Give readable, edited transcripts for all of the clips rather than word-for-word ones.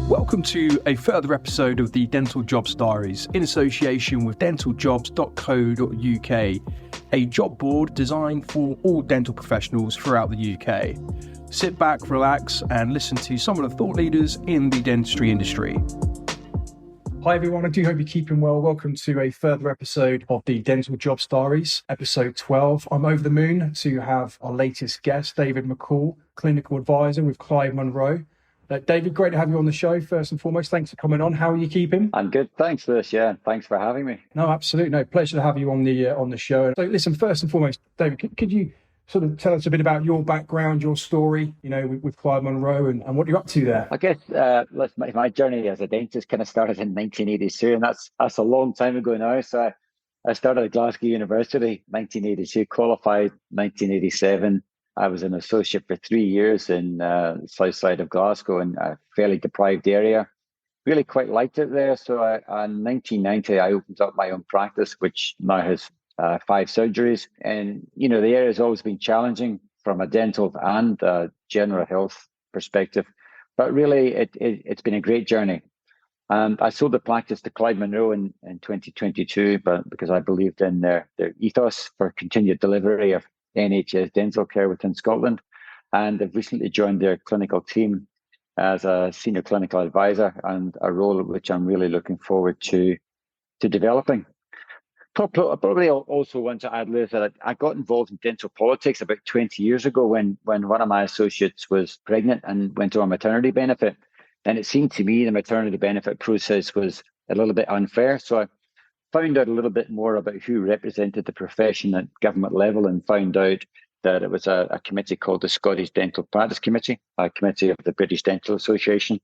Welcome to a further episode of the Dental Jobs Diaries in association with dentaljobs.co.uk, a job board designed for all dental professionals throughout the UK. Sit back, relax, and listen to some of the thought leaders in the dentistry industry. Hi everyone, I do hope you're keeping well. Welcome to a further episode of the Dental Jobs Diaries, episode 12. I'm over the moon to have our latest guest, David McColl, clinical advisor with Clyde Munro. David, great to have you on the show. First and foremost, thanks for coming on. How are you keeping? I'm good. Thanks, Lewis. Yeah, thanks for having me. No, absolutely. No, pleasure to have you on the show. So listen, first and foremost, David, could you sort of tell us a bit about your background, your story, with Clyde Munro and what you're up to there? I guess my journey as a dentist kind of started in 1982, and that's a long time ago now. So I started at Glasgow University, 1982, qualified 1987. I was an associate for 3 years in the south side of Glasgow in a fairly deprived area. Really quite liked it there. So in 1990, I opened up my own practice, which now has 5 surgeries. And, the area has always been challenging from a dental and general health perspective. But really, it's been a great journey. And I sold the practice to Clyde Munro in 2022, but because I believed in their ethos for continued delivery of NHS dental care within Scotland. And I've recently joined their clinical team as a senior clinical advisor, and a role which I'm really looking forward to developing. Probably also want to add, Liz, that I got involved in dental politics about 20 years ago when one of my associates was pregnant and went on maternity benefit. And it seemed to me the maternity benefit process was a little bit unfair. So I found out a little bit more about who represented the profession at government level, and found out that it was a committee called the Scottish Dental Practice Committee, a committee of the British Dental Association.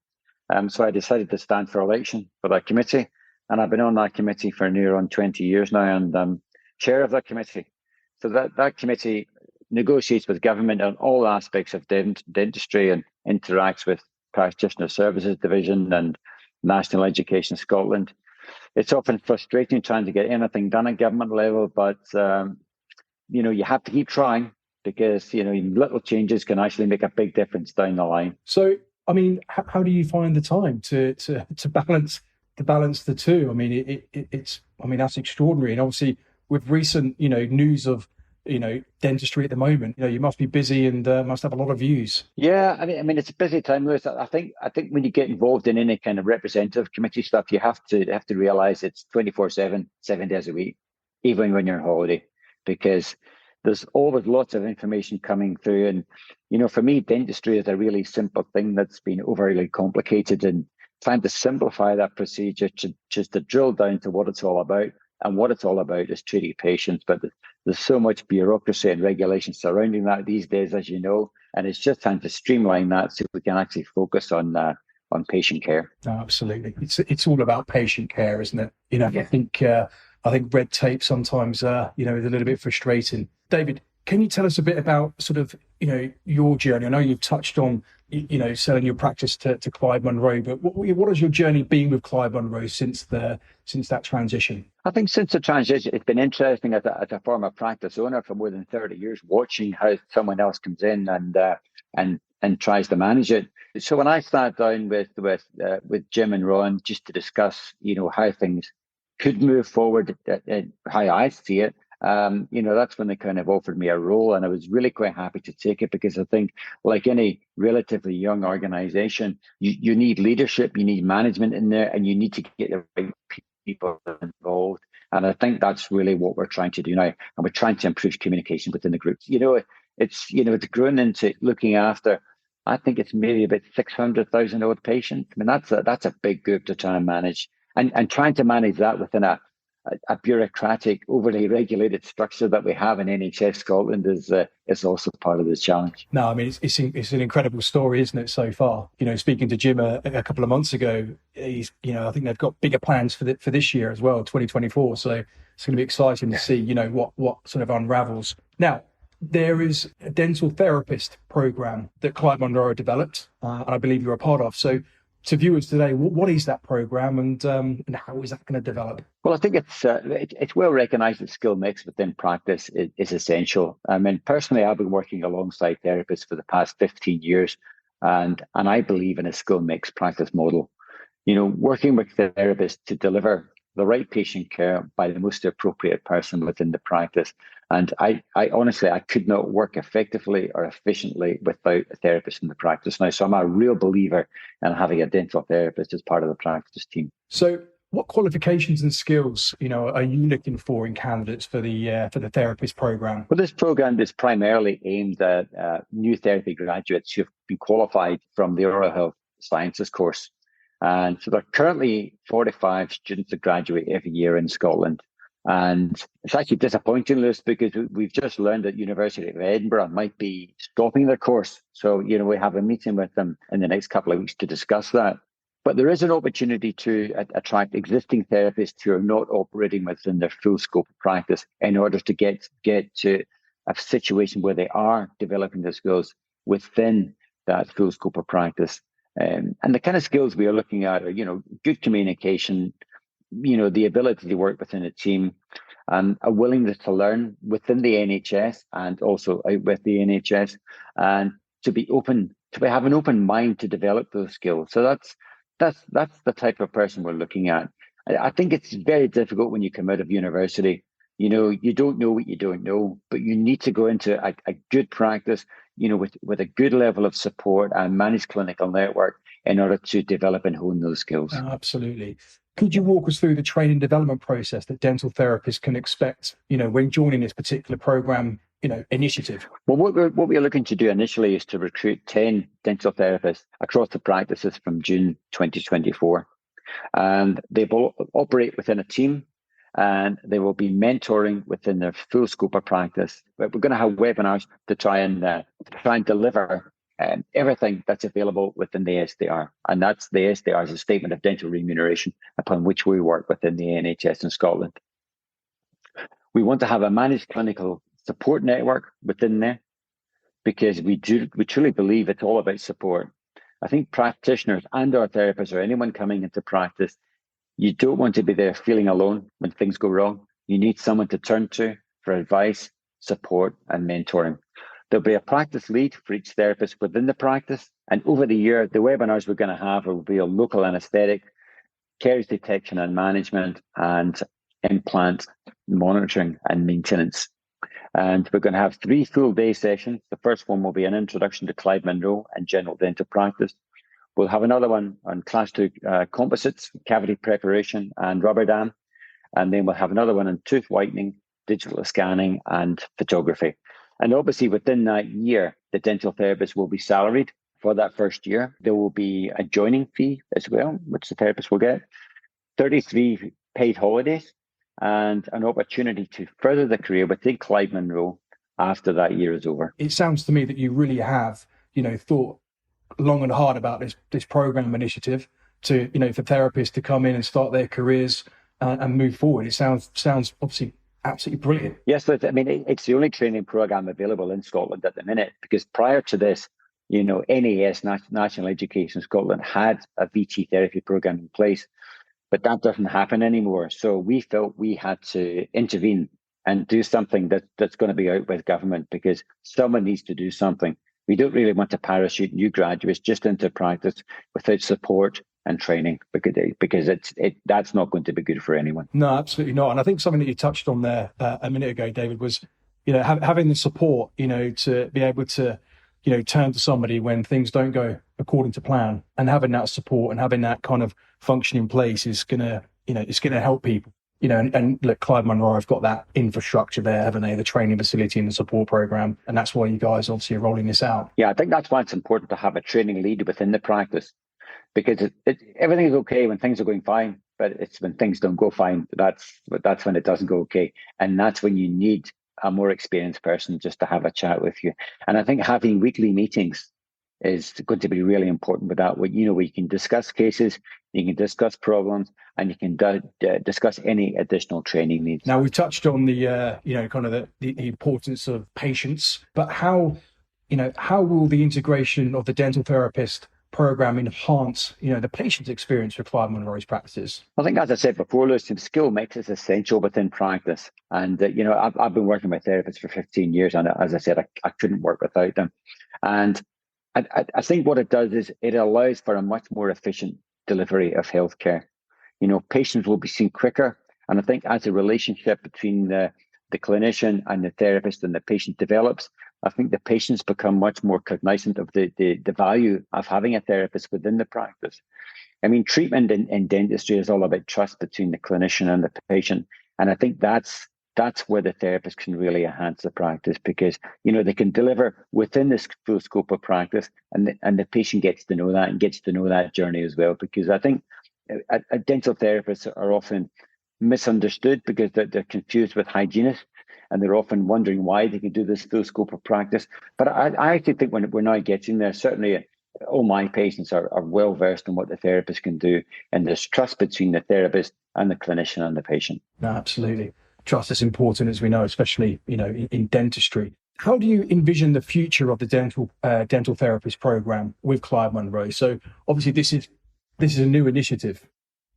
So I decided to stand for election for that committee. And I've been on that committee for near on 20 years now, and I'm chair of that committee. So that committee negotiates with government on all aspects of dentistry and interacts with Practitioner Services Division and National Education Scotland. It's often frustrating trying to get anything done at government level, but you have to keep trying, because little changes can actually make a big difference down the line. So, I mean, how do you find the time to balance the two? I mean, it's that's extraordinary. And obviously, with recent news of dentistry at the moment, you must be busy and must have a lot of views. Yeah, I mean, it's a busy time, Lewis. I think when you get involved in any kind of representative committee stuff, you have to realize it's 24/7, 7 days a week, even when you're on holiday, because there's always lots of information coming through. And for me, dentistry is a really simple thing that's been overly complicated, and trying to simplify that procedure to drill down to what it's all about. And what it's all about is treating patients. But there's so much bureaucracy and regulation surrounding that these days, as you know, and it's just time to streamline that so we can actually focus on patient care. No, absolutely, it's all about patient care, isn't it? Yeah. I think red tape sometimes is a little bit frustrating. David, can you tell us a bit about sort of your journey? I know you've touched on selling your practice to Clyde Munro, but what has your journey been with Clyde Munro since that transition? I think since the transition, it's been interesting as a former practice owner for more than 30 years, watching how someone else comes in and tries to manage it. So when I sat down with Jim and Ron just to discuss how things could move forward, how I see it, that's when they kind of offered me a role, and I was really quite happy to take it, because I think, like any relatively young organization, you need leadership, you need management in there, and you need to get the right people involved. And I think that's really what we're trying to do now, and we're trying to improve communication within the group. It's grown into looking after, I think it's maybe about 600,000 odd patients. I mean, that's a big group to try and manage, and trying to manage that within a bureaucratic, overly regulated structure that we have in NHS Scotland is also part of the challenge. No, I mean, it's an incredible story, isn't it, so far? Speaking to Jim a couple of months ago, I think they've got bigger plans for this year as well, 2024. So it's going to be exciting to see, what sort of unravels. Now, there is a dental therapist program that Clyde Munro developed, and I believe you're a part of. So to viewers today, what is that program, and how is that going to develop? Well, I think it's well recognised that skill mix within practice is essential. I mean, personally, I've been working alongside therapists for the past 15 years, and I believe in a skill mix practice model. working with the therapist to deliver the right patient care by the most appropriate person within the practice. And I honestly, I could not work effectively or efficiently without a therapist in the practice now. So I'm a real believer in having a dental therapist as part of the practice team. So what qualifications and skills, are you looking for in candidates for the therapist program? Well, this program is primarily aimed at new therapy graduates who've been qualified from the oral health sciences course. And so there are currently 45 students that graduate every year in Scotland. And it's actually disappointing, Lewis, because we've just learned that University of Edinburgh might be stopping their course. So, we have a meeting with them in the next couple of weeks to discuss that. But there is an opportunity to attract existing therapists who are not operating within their full scope of practice in order to get to a situation where they are developing the skills within that full scope of practice. And the kind of skills we are looking at are, good communication, the ability to work within a team, and a willingness to learn within the NHS and also out with the NHS, and to be open, to have an open mind to develop those skills. So that's the type of person we're looking at. I think it's very difficult when you come out of university. You don't know what you don't know, but you need to go into a good practice, with a good level of support and managed clinical network in order to develop and hone those skills. Oh, absolutely. Could you walk us through the training development process that dental therapists can expect, when joining this particular program, initiative? Well, what we're looking to do initially is to recruit 10 dental therapists across the practices from June 2024. And they will operate within a team, and they will be mentoring within their full scope of practice. But we're going to have webinars to try and deliver everything that's available within the SDR. And that's the SDR is a statement of dental remuneration upon which we work within the NHS in Scotland. We want to have a managed clinical support network within there, because we truly believe it's all about support. I think practitioners and our therapists, or anyone coming into practice, you don't want to be there feeling alone when things go wrong. You need someone to turn to for advice, support, and mentoring. There'll be a practice lead for each therapist within the practice. And over the year, the webinars we're going to have will be on local anaesthetic, caries detection and management, and implant monitoring and maintenance. And we're going to have 3 full day sessions. The first one will be an introduction to Clyde Munro and general dental practice. We'll have another one on class 2 composites, cavity preparation, and rubber dam. And then we'll have another one on tooth whitening, digital scanning, and photography. And obviously within that year, the dental therapist will be salaried for that first year. There will be a joining fee as well, which the therapist will get, 33 paid holidays, and an opportunity to further the career within Clyde Munro after that year is over. It sounds to me that you really have, thought long and hard about this program initiative to, for therapists to come in and start their careers and move forward. It sounds obviously absolutely brilliant. Yes, but I mean, it's the only training program available in Scotland at the minute, because prior to this, NAS, National Education Scotland, had a VT therapy program in place, but that doesn't happen anymore. So we felt we had to intervene and do something that's going to be out with government, because someone needs to do something. We don't really want to parachute new graduates just into practice without support and training, because that's not going to be good for anyone. No, absolutely not. And I think something that you touched on there a minute ago, David, was having the support, to be able to turn to somebody when things don't go according to plan, and having that support and having that kind of function in place is gonna help people. And look, Clyde Munro have got that infrastructure there, haven't they? The training facility and the support program, and that's why you guys obviously are rolling this out. Yeah, I think that's why it's important to have a training lead within the practice, because everything is okay when things are going fine, but it's when things don't go fine that's when it doesn't go okay, and that's when you need a more experienced person just to have a chat with you. And I think having weekly meetings is going to be really important with that. Where you can discuss cases, you can discuss problems, and you can discuss any additional training needs. Now, we've touched on the kind of the importance of patients, but how will the integration of the dental therapist program enhance the patient's experience with Clyde Munro's practices? I think, as I said before, Lewis, skill mix is essential within practice. And I've been working with therapists for 15 years, and as I said, I couldn't work without them. And I think what it does is it allows for a much more efficient delivery of healthcare. Patients will be seen quicker. And I think as the relationship between the clinician and the therapist and the patient develops, I think the patients become much more cognizant of the value of having a therapist within the practice. I mean, treatment in dentistry is all about trust between the clinician and the patient. And I think that's where the therapist can really enhance the practice, because, they can deliver within this full scope of practice, and the patient gets to know that and gets to know that journey as well. Because I think dental therapists are often misunderstood because they're confused with hygienists, and they're often wondering why they can do this full scope of practice. But I actually think when we're now getting there, certainly all my patients are well versed in what the therapist can do, and there's trust between the therapist and the clinician and the patient. No, absolutely. Trust is important, as we know, especially in dentistry. How do you envision the future of the dental therapist program with Clyde Munro? So obviously this is a new initiative.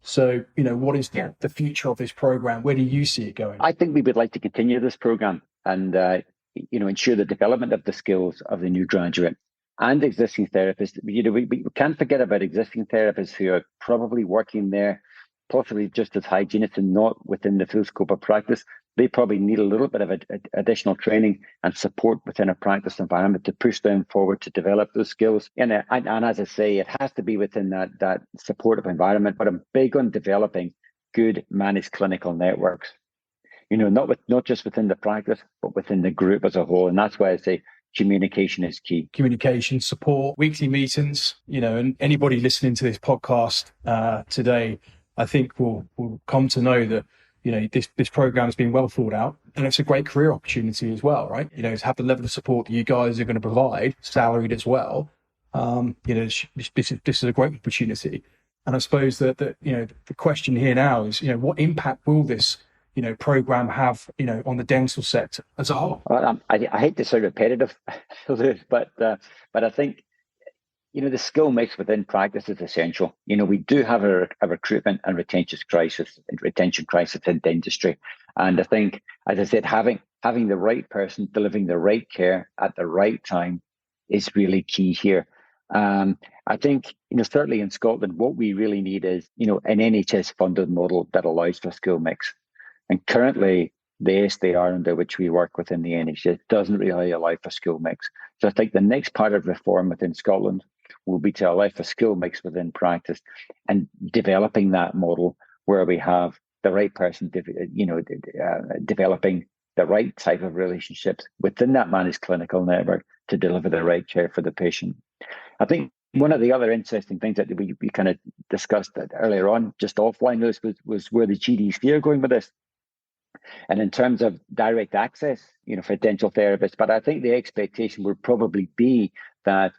So, what is the future of this program? Where do you see it going? I think we would like to continue this program and, ensure the development of the skills of the new graduate and existing therapists. We can't forget about existing therapists who are probably working there, possibly just as hygienists and not within the full scope of practice. They probably need a little bit of additional training and support within a practice environment to push them forward to develop those skills. And as I say, it has to be within that supportive environment. But I'm big on developing good managed clinical networks. Not just within the practice, but within the group as a whole. And that's why I say communication is key. Communication, support, weekly meetings. And anybody listening to this podcast today, I think will come to know that this program has been well thought out, and it's a great career opportunity as well, right? To have the level of support that you guys are going to provide, salaried as well. This is a great opportunity, and I suppose that the question here now is, what impact will this program have on the dental sector as a whole? Well, I hate to sound repetitive, but I think the skill mix within practice is essential. We do have a recruitment and retention crisis in dentistry. And I think, as I said, having the right person delivering the right care at the right time is really key here. I think, certainly in Scotland, what we really need is, an NHS funded model that allows for skill mix. And currently, the SDR under which we work within the NHS doesn't really allow for skill mix. So I think the next part of reform within Scotland will be to allow for skill mix within practice and developing that model where we have the right person, developing the right type of relationships within that managed clinical network to deliver the right care for the patient. I think one of the other interesting things that we kind of discussed earlier on, just offline, was where the GDC are going with this. And in terms of direct access, for dental therapists, but I think the expectation would probably be that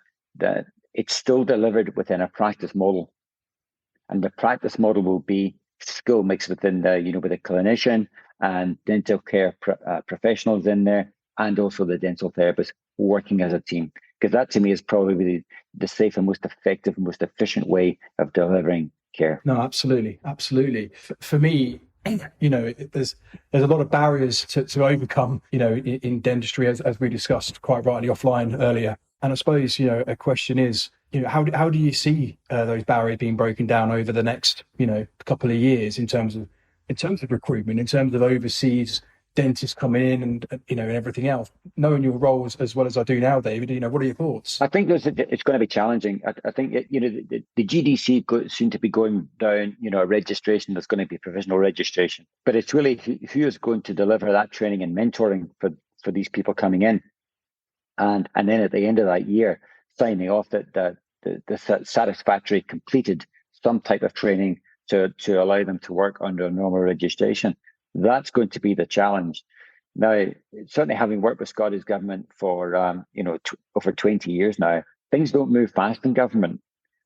it's still delivered within a practice model, and the practice model will be skill mix within with a clinician and dental care professionals in there, and also the dental therapist working as a team, because that to me is probably the safe and most effective and most efficient way of delivering care. No, absolutely. For me, there's a lot of barriers to overcome, in dentistry, as we discussed quite rightly offline earlier. And I suppose, a question is, how do you see those barriers being broken down over the next, couple of years in terms of recruitment, in terms of overseas dentists coming in and and everything else? Knowing your roles as well as I do now, David, what are your thoughts? I think it's going to be challenging. I think the GDC seem to be going down a registration that's going to be provisional registration, but it's really who is going to deliver that training and mentoring for these people coming in, and then at the end of that year signing off that the satisfactory completed some type of training to allow them to work under a normal registration. That's going to be the challenge. Now, certainly having worked with Scottish government for over 20 years now, things don't move fast in government.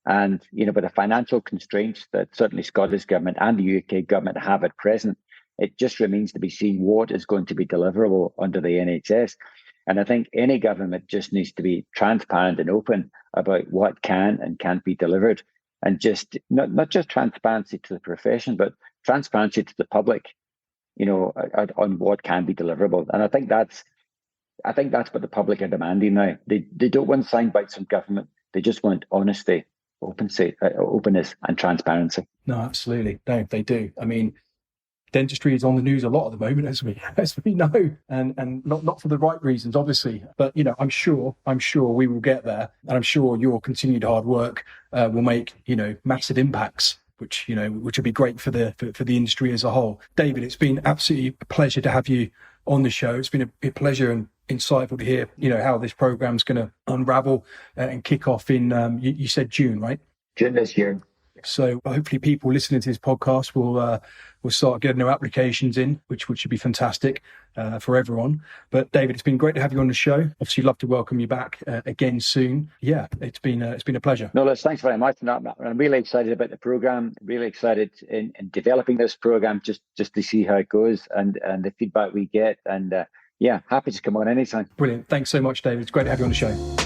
And with the financial constraints that certainly Scottish government and the UK government have at present, it just remains to be seen what is going to be deliverable under the NHS. And I think any government just needs to be transparent and open about what can and can't be delivered, and just not just transparency to the profession, but transparency to the public, on what can be deliverable. And I think that's what the public are demanding now. They don't want sound bites from government. They just want honesty openness and transparency. No, absolutely. No, they do. I mean, dentistry is on the news a lot at the moment, as we know, and not for the right reasons, obviously. But I'm sure we will get there, and I'm sure your continued hard work will make massive impacts, which will be great for the industry as a whole. David, it's been absolutely a pleasure to have you on the show. It's been a pleasure and insightful to hear how this program's going to unravel and kick off in you said June, right? June this year. So hopefully people listening to this podcast will start getting their applications in, which should be fantastic for everyone. But David, it's been great to have you on the show. Obviously, love to welcome you back again soon. Yeah, it's been a pleasure. No, Les, thanks very much. I'm really excited about the program. Really excited in developing this program, just to see how it goes and the feedback we get. And happy to come on anytime. Brilliant. Thanks so much, David. It's great to have you on the show.